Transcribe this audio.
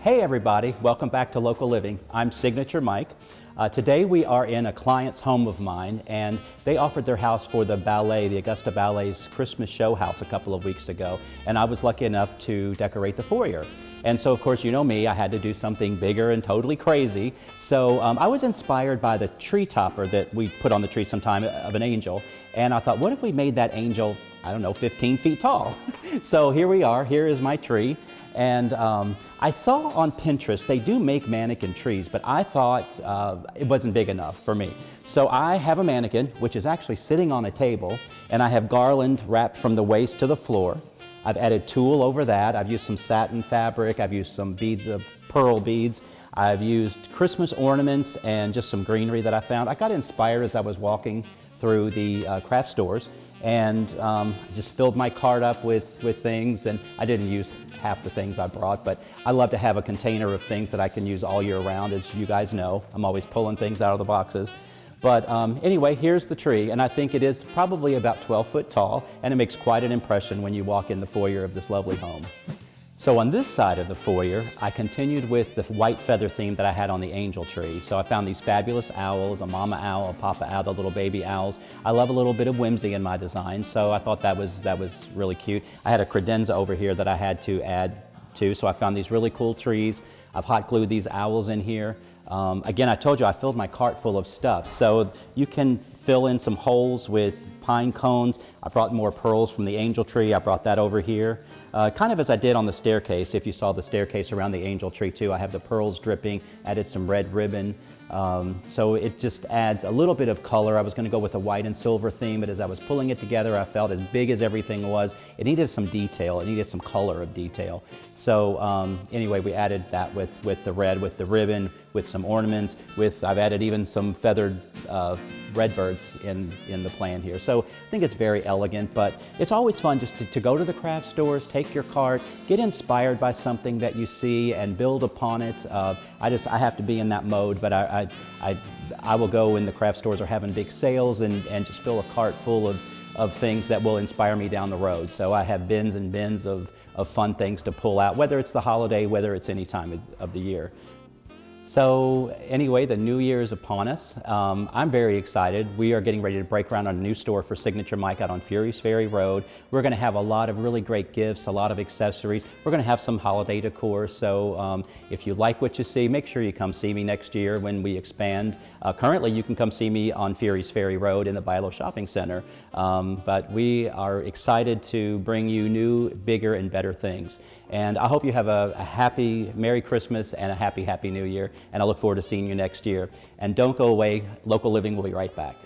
Hey everybody, welcome back to Local Living. I'm Signature Mike. Today we are in a client's home of mine, and they offered their house for the ballet, the Augusta Ballet's Christmas show house a couple of weeks ago, and I was lucky enough to decorate the foyer. And so of course, you know me, I had to do something bigger and totally crazy. So I was inspired by the tree topper that we put on the tree sometime of an angel, and I thought, what if we made that angel, I don't know, 15 feet tall? So here we are, here is my tree. And I saw on Pinterest, they do make mannequin trees, but I thought it wasn't big enough for me. So I have a mannequin, which is actually sitting on a table, and I have garland wrapped from the waist to the floor. I've added tulle over that. I've used some satin fabric. I've used some beads of pearl beads. I've used Christmas ornaments and just some greenery that I found. I got inspired as I was walking through the craft stores, and just filled my cart up with things, and I didn't use half the things I brought, but I love to have a container of things that I can use all year round. As you guys know, I'm always pulling things out of the boxes. But anyway, here's the tree, and I think it is probably about 12 foot tall, and it makes quite an impression when you walk in the foyer of this lovely home. So on this side of the foyer, I continued with the white feather theme that I had on the angel tree. So I found these fabulous owls, a mama owl, a papa owl, the little baby owls. I love a little bit of whimsy in my design, so I thought that was really cute. I had a credenza over here that I had to add to, so I found these really cool trees. I've hot glued these owls in here. Again, I told you I filled my cart full of stuff, so you can fill in some holes with pine cones. I brought more pearls from the angel tree. I brought that over here. Kind of as I did on the staircase, if you saw the staircase around the angel tree too, I have the pearls dripping, added some red ribbon. So it just adds a little bit of color. I was going to go with a white and silver theme, but as I was pulling it together, I felt as big as everything was, it needed some detail, it needed some color of detail. So anyway, we added that with the red, with the ribbon, with some ornaments, I've added even some feathered red birds in the plan here. So I think it's very elegant, but it's always fun just to go to the craft stores, take your cart, get inspired by something that you see and build upon it. I have to be in that mode, but I will go when the craft stores are having big sales and just fill a cart full of things that will inspire me down the road. So I have bins and bins of fun things to pull out, whether it's the holiday, whether it's any time of the year. So anyway, the new year is upon us. I'm very excited. We are getting ready to break ground on a new store for Signature Mike out on Fury's Ferry Road. We're going to have a lot of really great gifts, a lot of accessories. We're going to have some holiday decor. So if you like what you see, make sure you come see me next year when we expand. Currently, you can come see me on Fury's Ferry Road in the Bilo Shopping Center. But we are excited to bring you new, bigger, and better things. And I hope you have a happy Merry Christmas and a happy New Year. And I look forward to seeing you next year. And don't go away. Local Living will be right back.